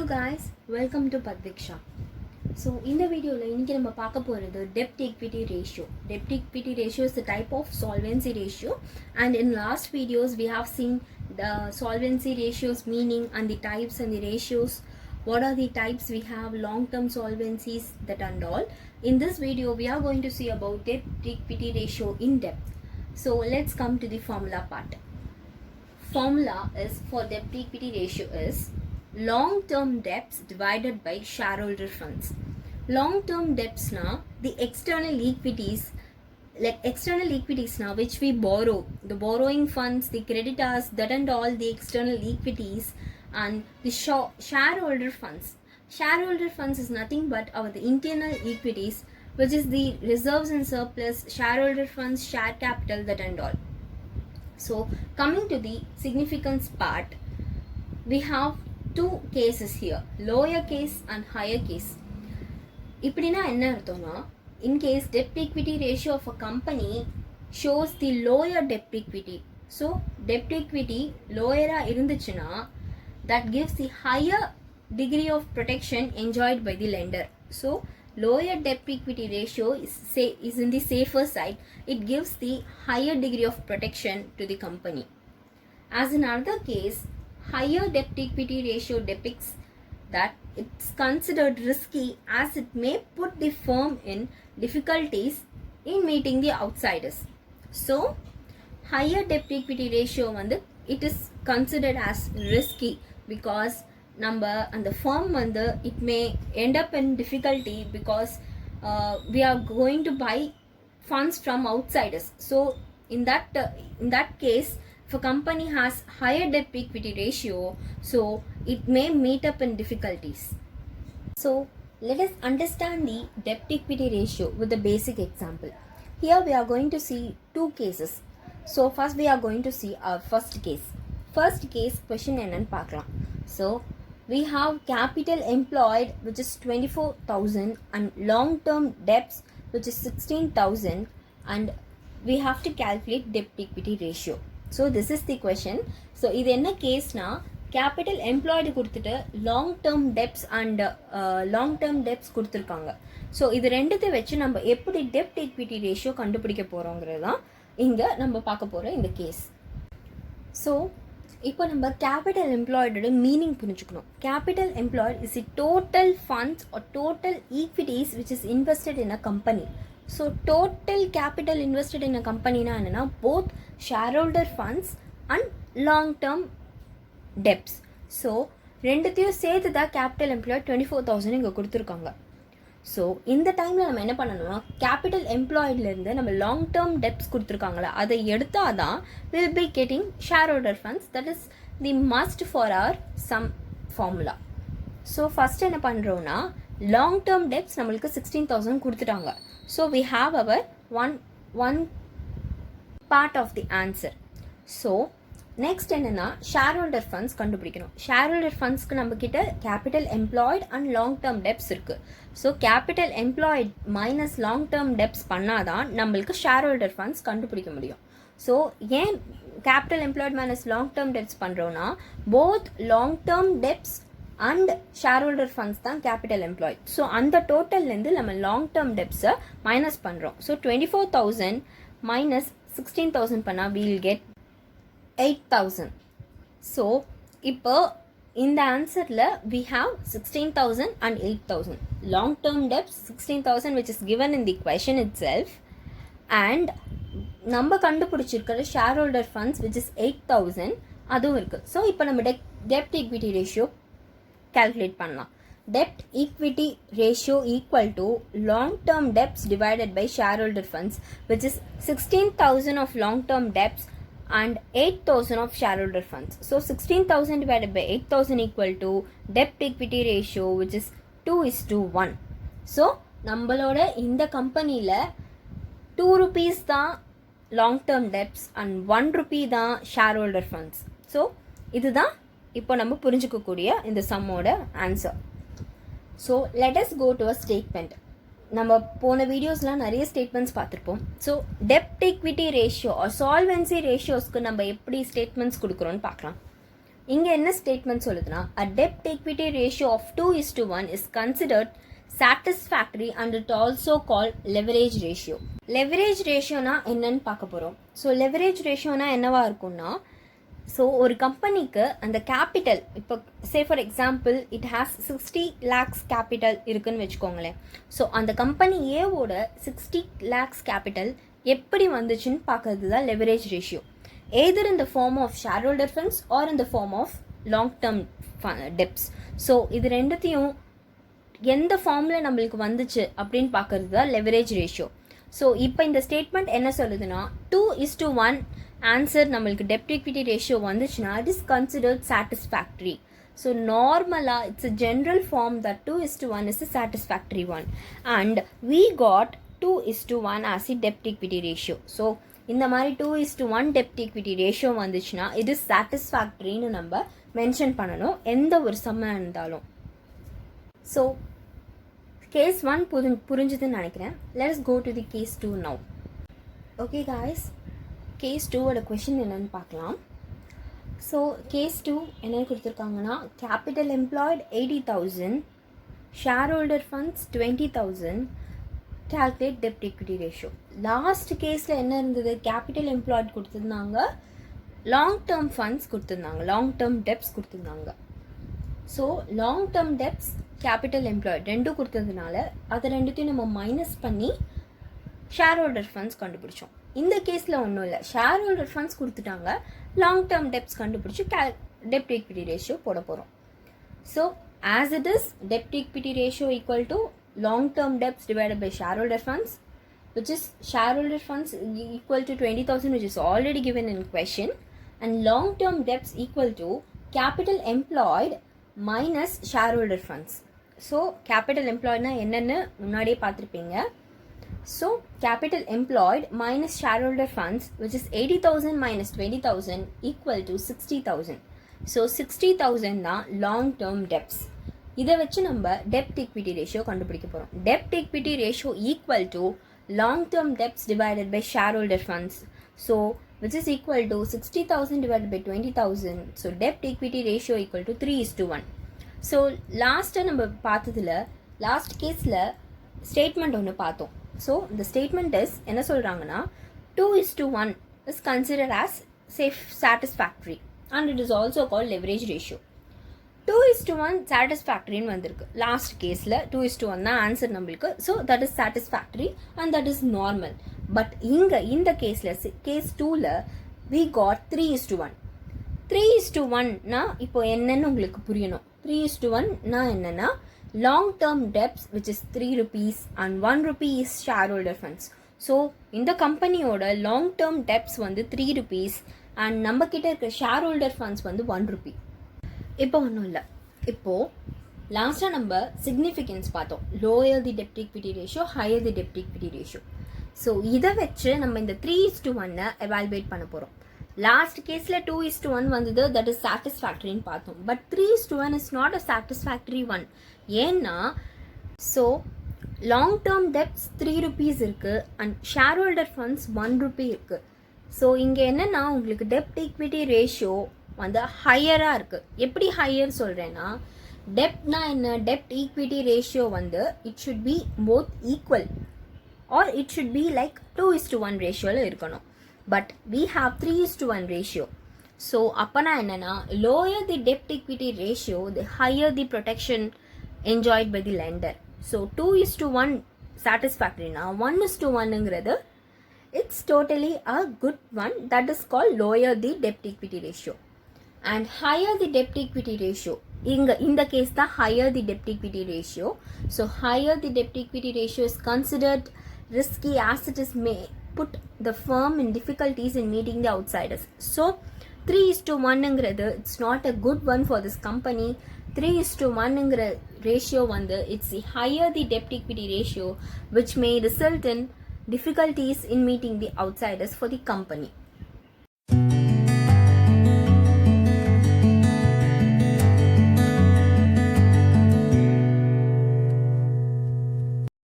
Hello guys, welcome to Padviksha. So in the video இன்னைக்கு நம்ம பார்க்க போறது debt equity ratio. Debt equity ratio is the type of solvency ratio, and in last videos we have seen the solvency ratios meaning and the types and the ratios. What are the types we have, long term solvencies, that and all. In this video we are going to see about debt equity ratio in depth. So let's come to the formula part. Formula is for debt equity ratio is long-term debts divided by shareholder funds. Long-term debts na the external equities, like external equities na which we borrow, the borrowing funds, the creditors, that and all the external equities, and the shareholder funds. Shareholder funds is nothing but our the internal equities, which is the reserves and surplus, shareholder funds, share capital, that and all. So coming to the significance part, we have two cases here, lower case and higher case. இப்படினா என்ன அர்த்தம்னா, in case debt equity ratio of a company shows the lower debt equity, so debt equity lower இருந்துச்சுனா that gives the higher degree of protection enjoyed by the lender. So lower debt equity ratio is in the safer side. It gives the higher degree of protection to the company. As in another case, higher debt equity ratio depicts that it's considered risky as it may put the firm in difficulties in meeting the outsiders. So higher debt equity ratio it is considered as risky because number and the firm it may end up in difficulty because we are going to buy funds from outsiders. So in that case, if a company has higher debt equity ratio, so it may meet up in difficulties. So let us understand the debt equity ratio with a basic example. Here we are going to see two cases. So first we are going to see our first case. First case question enna paakalam. So we have capital employed which is 24,000 and long term debts which is 16,000, and we have to calculate debt equity ratio. So this is the question. So இது என்ன கேஸ்னா, capital employed கொடுத்துட்டு long term debts and long term debts கொடுத்துருக்காங்க. So இது ரெண்டுத்தை வச்சு நம்ம எப்படி debt equity ratio கண்டுபிடிக்க போகிறோங்கிறது தான் இங்கே நம்ம பார்க்க போகிற இந்த கேஸ். ஸோ இப்போ நம்ம கேபிட்டல் எம்ப்ளாய்டோட மீனிங் புரிஞ்சுக்கணும். Capital employed is the total funds or total equities which is invested in a company. So total capital invested in a கம்பெனினா என்னென்னா both shareholder funds and long term debts. So ரெண்டுத்தையும் சேர்த்து தான் capital employed 24,000 இங்கே கொடுத்துருக்காங்க. So இந்த டைமில் நம்ம என்ன பண்ணணும்னா, கேபிட்டல் எம்ப்ளாய்ட்லேருந்து நம்ம லாங் டேர்ம் டெப்ஸ் கொடுத்துருக்காங்களா அதை எடுத்தால் தான் will be getting share holder funds. That is the must for our sum formula. So first என்ன பண்ணுறோன்னா, லாங் டேர்ம் டெப்ஸ் நம்மளுக்கு 16,000 கொடுத்துட்டாங்க. So we have our one part of the answer. So next என்னென்னா, share holder funds கண்டுபிடிக்கணும். Share holder ஃபண்ட்ஸ்க்கு நம்மக்கிட்ட capital employed and long term debts இருக்குது. So capital employed minus long term debts பண்ணால் தான் நம்மளுக்கு ஷேர் ஹோல்டர் ஃபண்ட்ஸ் கண்டுபிடிக்க முடியும். ஸோ ஏன் capital employed minus long term debts பண்ணுறோன்னா, both long term debts and share holder funds தான் capital employed. So அந்த டோட்டல்லேருந்து நம்ம லாங் டேர்ம் டெப்ஸை மைனஸ் பண்ணுறோம். ஸோ 24,000 மைனஸ் 16,000 பண்ணால் வீல் கெட் 8,000. ஸோ இப்போ இந்த ஆன்சரில் we have 16,000 and 8,000. Long term debts 16,000 which is given in the question itself, and நம்ம கண்டுபிடிச்சிருக்கிற share holder funds which is 8,000 அதுவும் இருக்குது. ஸோ இப்போ நம்ம debt equity ratio calculate பண்ணலாம். Debt equity ratio equal to long term debts divided by shareholder funds, which is 16,000 of long term debts and 8,000 of shareholder funds. So 16,000 divided by 8,000 equal to debt equity ratio which is 2:1. So நம்மளோட இந்த கம்பெனியில் 2 rupees தான் long term debts and 1 rupee தான் shareholder funds. So இதுதான் இப்போ நம்ம புரிஞ்சுக்கக்கூடிய இந்த சம்மோட answer. So let us go to a statement. நம்ம போன வீடியோஸ்லாம் நிறைய ஸ்டேட்மெண்ட்ஸ் பார்த்துருப்போம். ஸோ டெப்ட் ஈக்விட்டி ரேஷியோ ஆர் சால்வென்சி ரேஷியோஸ்க்கு நம்ம எப்படி ஸ்டேட்மெண்ட்ஸ் கொடுக்குறோன்னு பார்க்கலாம். இங்கே என்ன ஸ்டேட்மெண்ட் சொல்லுதுன்னா a debt equity ratio of 2:1 is considered satisfactory and it also called leverage ratio. leverage ratioனா என்னன்னு பார்க்க போகிறோம். ஸோ leverage ratioனா என்னவா இருக்கும்னா ஸோ ஒரு கம்பெனிக்கு அந்த கேபிட்டல் இப்போ say for example it has 60 lakhs capital இருக்குன்னு வச்சுக்கோங்களேன். ஸோ அந்த கம்பெனி ஏவோட 60 lakhs கேபிட்டல் எப்படி வந்துச்சுன்னு பார்க்கறது தான் leverage ratio. Either in the form of share holder funds or in the form of long term debts. So இது ரெண்டுத்தையும் எந்த ஃபார்மில் நம்மளுக்கு வந்துச்சு அப்படின்னு பார்க்கறது தான் லெவரேஜ் ரேஷியோ. ஸோ இப்போ இந்த ஸ்டேட்மெண்ட் என்ன சொல்லுதுன்னா 2:1 ஆன்சர் நம்மளுக்கு டெப்ட் ஈக்விட்டி ரேஷியோ வந்துச்சுன்னா it is considered satisfactory. So நார்மலாக it's a general form that 2:1 is a satisfactory one and we got 2:1 as a debt equity ratio. So இந்த மாதிரி 2:1 debt equity ratio வந்துச்சுன்னா இது சாட்டிஸ்ஃபேக்டரின்னு நம்ம மென்ஷன் பண்ணணும் எந்த ஒரு சம்ம இருந்தாலும். ஸோ கேஸ் 1 புரிஞ்சுதுன்னு நினைக்கிறேன். Let's go to the case 2 now. Okay guys, case 2ஓட கொஷின் என்னன்னு பார்க்கலாம். ஸோ கேஸ் 2 என்ன கொடுத்துருக்காங்கன்னா capital employed 80,000, share holder funds 20,000, calculate debt equity ratio. Last கேஸில் என்ன இருந்தது, கேபிட்டல் எம்ப்ளாய்டு கொடுத்துருந்தாங்க, லாங் டேர்ம் ஃபண்ட்ஸ் கொடுத்துருந்தாங்க, லாங் டேர்ம் டெப்ஸ் கொடுத்துருந்தாங்க. So long term debts capital employed ரெண்டும் கொடுத்ததுனால அதை ரெண்டுத்தையும் நம்ம மைனஸ் பண்ணி ஷேர் ஹோல்டர் ஃபண்ட்ஸ் கண்டுபிடிச்சோம். இந்த கேஸில் ஒன்றும் இல்லை, ஷேர் ஹோல்டர் ஃபண்ட்ஸ் கொடுத்துட்டாங்க, லாங் டேர்ம் டெப்ஸ் கண்டுபிடிச்சி டெப்ட் ஈக்விட்டி ரேஷியோ போட போகிறோம். So as it is dept equity ratio equal to long term debts divided by shareholder funds, which is shareholder funds equal to 20,000, which is already given in question, and long term debts equal to capital employed minus shareholder funds. So capital employed na என்னன்னு முன்னாடியே பார்த்துருப்பீங்க. So capital employed minus shareholder funds, which is 80,000 minus 20,000 equal to 60,000. So 60,000 தான் long term debts. இதை வச்சு நம்ம டெப்ட் equity ratio கண்டுபிடிக்க போகிறோம். டெப்ட் equity ratio equal to long term debts divided by share holder funds. So which is equal to 60,000 divided by 20,000. So டெப்ட் equity ratio equal to 3:1. So லாஸ்ட்டாக நம்ம பார்த்ததில் லாஸ்ட் கேஸில் ஸ்டேட்மெண்ட் ஒன்று பார்த்தோம். ஸோ இந்த ஸ்டேட்மெண்ட் இஸ் என்ன சொல்கிறாங்கன்னா 2:1 is consider as satisfactory and it is also call leverage ratio. 2:1 சாட்டிஸ்ஃபேக்டரின்னு வந்திருக்கு. லாஸ்ட் கேஸில் 2:1 தான் ஆன்சர் நம்மளுக்கு. So that is satisfactory and that is normal. But இங்கே இந்த கேஸில் கேஸ் 2ல் வி காட் 3:1. 3:1னா இப்போ என்னன்னு உங்களுக்கு புரியணும். 3:1னா என்னன்னா long term debts which is 3 rupees and 1 rupee is share holder funds. So இந்த கம்பெனியோட லாங் டேர்ம் டெப்ட்ஸ் வந்து 3 rupees அண்ட் நம்ம கிட்ட இருக்க ஷேர் ஹோல்டர் ஃபண்ட்ஸ் வந்து 1 rupee. இப்போ ஒன்றும் இல்லை, இப்போது லாஸ்ட்டாக நம்ம சிக்னிஃபிகன்ஸ் பார்த்தோம். லோயர் தி டெப்ட் ஈக்விட்டி ரேஷியோ, ஹையர் தி டெப்ட் ஈக்விட்டி ரேஷியோ. ஸோ இதை வச்சு நம்ம இந்த 3:1 எவால்வேட் பண்ண போகிறோம். லாஸ்ட் கேஸில் 2:1 வந்தது, தட் இஸ் சாட்டிஸ்ஃபேக்டரின்னு பார்த்தோம். But 3:1 is not a satisfactory one. ஏன்னா so long term debts 3 rupees இருக்குது and share holder funds 1 rupee இருக்குது. ஸோ இங்கே என்னென்னா உங்களுக்கு டெப்ட் ஈக்விட்டி ரேஷியோ வந்து ஹையராக இருக்குது. எப்படி ஹையர் சொல்கிறேன்னா, டெப்ட்னா என்ன, டெப்ட் ஈக்விட்டி ரேஷியோ வந்து it should be both equal or it should be like 2:1 ரேஷியோவில் இருக்கணும். But we have 3:1 ratio. So அப்போனா என்னென்னா லோயர் தி டெப்ட் equity ratio the higher the protection enjoyed by the lender. So 2:1 சாட்டிஸ்ஃபேக்டரினா 1:1ங்கிறது it's totally a good one. That is called lower the டெப்ட் equity ratio. And higher the debt equity ratio, in the case the higher the debt equity ratio. So higher the debt equity ratio is considered risky as it is may put the firm in difficulties in meeting the outsiders. So 3:1ங்கிறது it's not a good one for this company. 3:1ங்கிற ratio வந்து it's the higher the debt equity ratio which may result in difficulties in meeting the outsiders for the company.